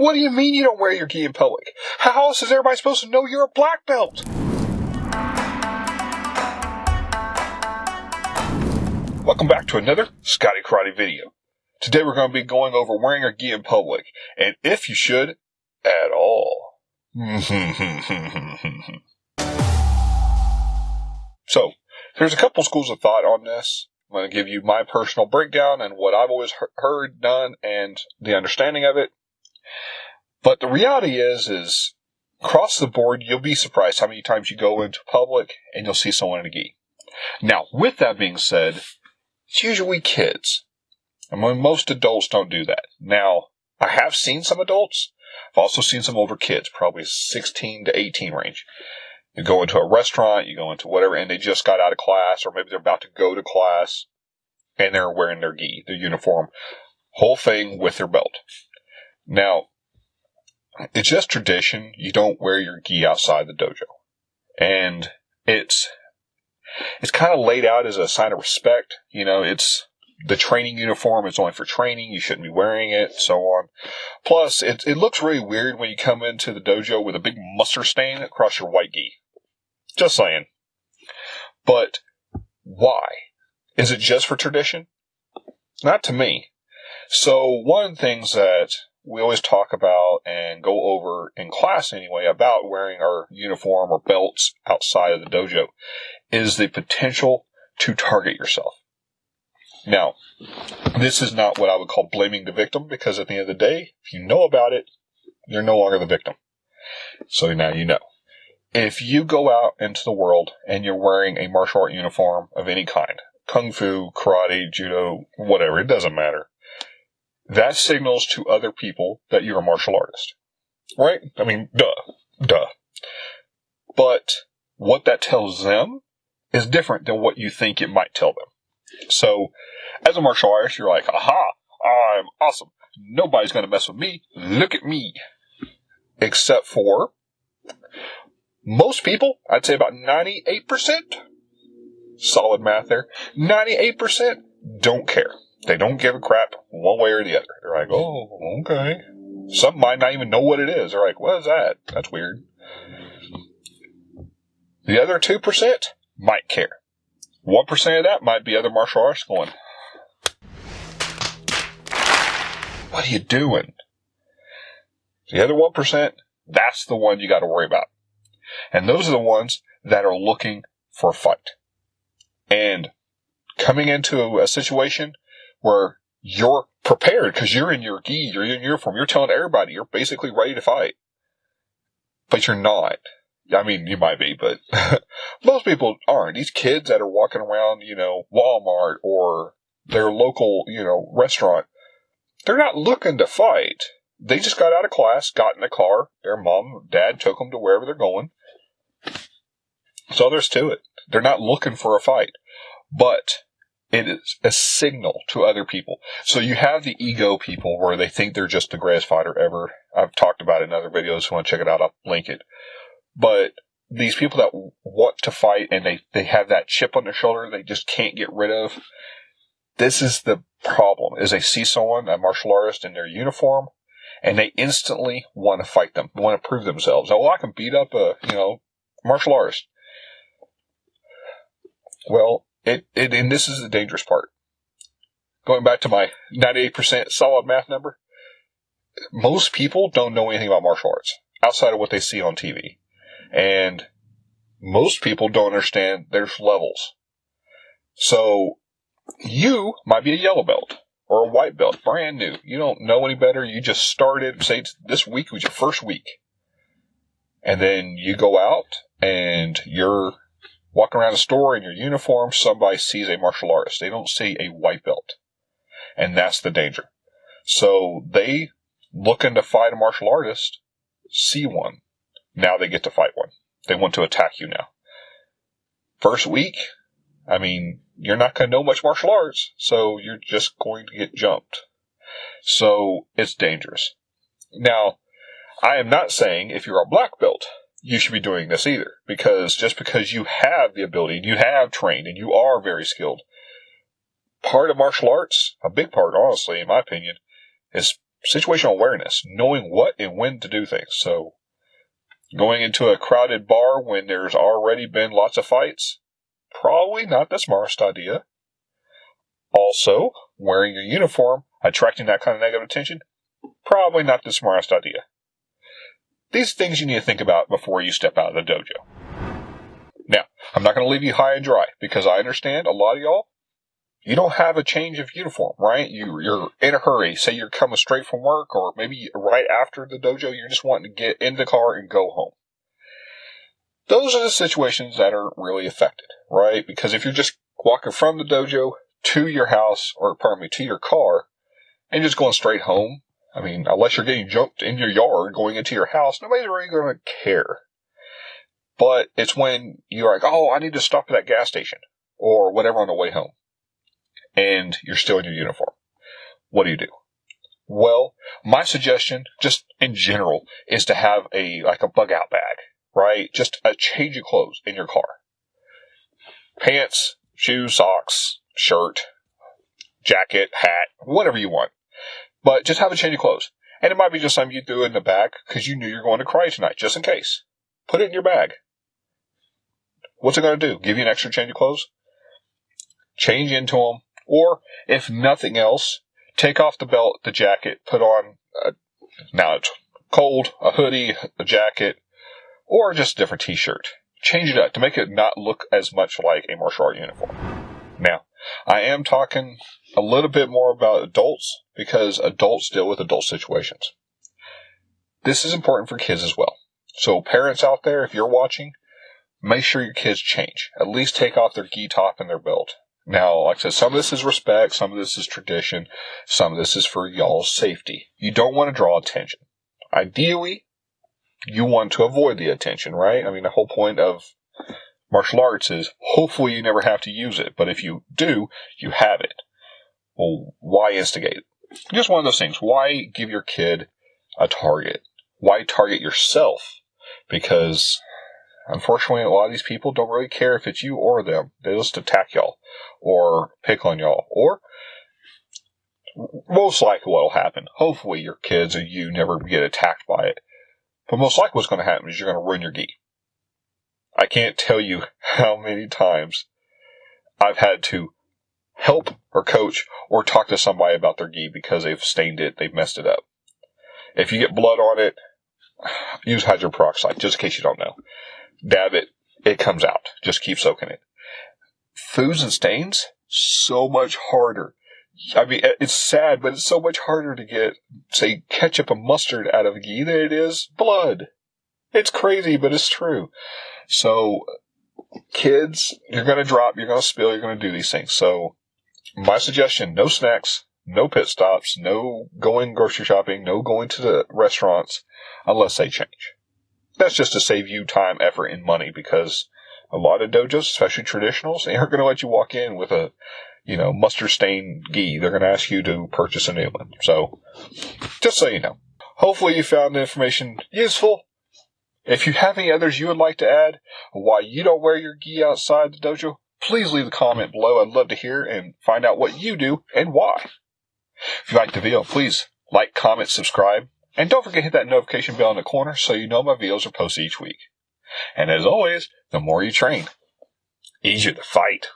What do you mean you don't wear your gi in public? How else is everybody supposed to know you're a black belt? Welcome back to another Scotty Karate video. Today we're going to be going over wearing your gi in public, and if you should at all. So, there's a couple schools of thought on this. I'm going to give you my personal breakdown and what I've always heard done and the understanding of it. But the reality is across the board, you'll be surprised how many times you go into public and you'll see someone in a gi. Now, with that being said, it's usually kids. I mean, most adults don't do that. Now, I have seen some adults. I've also seen some older kids, probably 16 to 18 range. You go into a restaurant, you go into whatever, and they just got out of class, or maybe they're about to go to class, and they're wearing their gi, their uniform, whole thing with their belt. Now, it's just tradition. You don't wear your gi outside the dojo. And it's kind of laid out as a sign of respect. You know, it's the training uniform. It's only for training. You shouldn't be wearing it, so on. Plus, it looks really weird when you come into the dojo with a big mustard stain across your white gi. Just saying. But why? Is it just for tradition? Not to me. So one of the things that we always talk about and go over in class anyway about wearing our uniform or belts outside of the dojo is the potential to target yourself. Now, this is not what I would call blaming the victim, because at the end of the day, if you know about it, you're no longer the victim. So now you know. If you go out into the world and you're wearing a martial art uniform of any kind, kung fu, karate, judo, whatever, it doesn't matter, that signals to other people that you're a martial artist. Right? I mean, duh. But what that tells them is different than what you think it might tell them. So, as a martial artist, you're like, aha, I'm awesome. Nobody's going to mess with me. Look at me. Except for most people, I'd say about 98%, solid math there, 98% don't care. They don't give a crap one way or the other. They're like, oh, okay. Some might not even know what it is. They're like, what is that? That's weird. The other 2% might care. 1% of that might be other martial artists going, what are you doing? The other 1%, that's the one you got to worry about. And those are the ones that are looking for a fight. And coming into a situation where you're prepared because you're in your gi, you're in your uniform, you're telling everybody you're basically ready to fight. But you're not. I mean, you might be, but most people aren't. These kids that are walking around, Walmart or their local, restaurant, they're not looking to fight. They just got out of class, got in a car, their mom, dad took them to wherever they're going. So there's to it. They're not looking for a fight. But it is a signal to other people. So you have the ego people where they think they're just the greatest fighter ever. I've talked about it in other videos. If you want to check it out, I'll link it. But these people that want to fight and they have that chip on their shoulder they just can't get rid of, this is the problem, is they see someone, a martial artist, in their uniform, and they instantly want to fight them, want to prove themselves. Oh, I can beat up a, martial artist. Well, and this is the dangerous part. Going back to my 98% solid math number, most people don't know anything about martial arts outside of what they see on TV. And most people don't understand there's levels. So you might be a yellow belt or a white belt, brand new. You don't know any better. You just started, say this week was your first week. And then you go out and you're walking around the store in your uniform. Somebody sees a martial artist. They don't see a white belt. And that's the danger. So they, looking to fight a martial artist, see one. Now they get to fight one. They want to attack you now. First week, I mean, you're not going to know much martial arts, so you're just going to get jumped. So it's dangerous. Now, I am not saying if you're a black belt, you should be doing this either. Because just because you have the ability, and you have trained, and you are very skilled, part of martial arts, a big part, honestly, in my opinion, is situational awareness, knowing what and when to do things. So, going into a crowded bar when there's already been lots of fights, probably not the smartest idea. Also, wearing your uniform, attracting that kind of negative attention, probably not the smartest idea. These things you need to think about before you step out of the dojo. Now, I'm not going to leave you high and dry, because I understand a lot of y'all, you don't have a change of uniform, right? You're in a hurry. Say you're coming straight from work, or maybe right after the dojo, you're just wanting to get in the car and go home. Those are the situations that are really affected, right? Because if you're just walking from the dojo to your house, or to your car, and just going straight home, I mean, unless you're getting jumped in your yard going into your house, nobody's really going to care. But it's when you're like, oh, I need to stop at that gas station, or whatever on the way home, and you're still in your uniform. What do? Well, my suggestion, just in general, is to have a bug-out bag, right? Just a change of clothes in your car. Pants, shoes, socks, shirt, jacket, hat, whatever you want. But just have a change of clothes. And it might be just something you threw in the bag because you knew you're going to karate tonight, just in case. Put it in your bag. What's it going to do? Give you an extra change of clothes? Change into them. Or, if nothing else, take off the belt, the jacket, put on, now it's cold, a hoodie, a jacket, or just a different t-shirt. Change it up to make it not look as much like a martial art uniform. Now, I am talking a little bit more about adults, because adults deal with adult situations. This is important for kids as well. So parents out there, if you're watching, make sure your kids change. At least take off their gi top and their belt. Now, like I said, some of this is respect, some of this is tradition, some of this is for y'all's safety. You don't want to draw attention. Ideally, you want to avoid the attention, right? I mean, the whole point of martial arts is hopefully you never have to use it, but if you do, you have it. Well, why instigate it? Just one of those things. Why give your kid a target? Why target yourself? Because, unfortunately, a lot of these people don't really care if it's you or them. They just attack y'all, or pick on y'all, or most likely what will happen, hopefully your kids or you never get attacked by it, but most likely what's going to happen is you're going to ruin your gi. I can't tell you how many times I've had to help or coach or talk to somebody about their gi because they've stained it, they've messed it up. If you get blood on it, use hydrogen peroxide, just in case you don't know. Dab it, it comes out. Just keep soaking it. Foods and stains, so much harder. I mean, it's sad, but it's so much harder to get, say, ketchup and mustard out of a gi than it is blood. It's crazy, but it's true. So, kids, you're going to drop, you're going to spill, you're going to do these things. So, my suggestion, no snacks, no pit stops, no going grocery shopping, no going to the restaurants, unless they change. That's just to save you time, effort, and money, because a lot of dojos, especially traditionals, they aren't going to let you walk in with a, mustard-stained gi. They're going to ask you to purchase a new one. So, just so you know. Hopefully you found the information useful. If you have any others you would like to add, why you don't wear your gi outside the dojo, please leave a comment below. I'd love to hear and find out what you do and why. If you like the video, please like, comment, subscribe, and don't forget to hit that notification bell in the corner so you know my videos are posted each week. And as always, the more you train, easier to fight.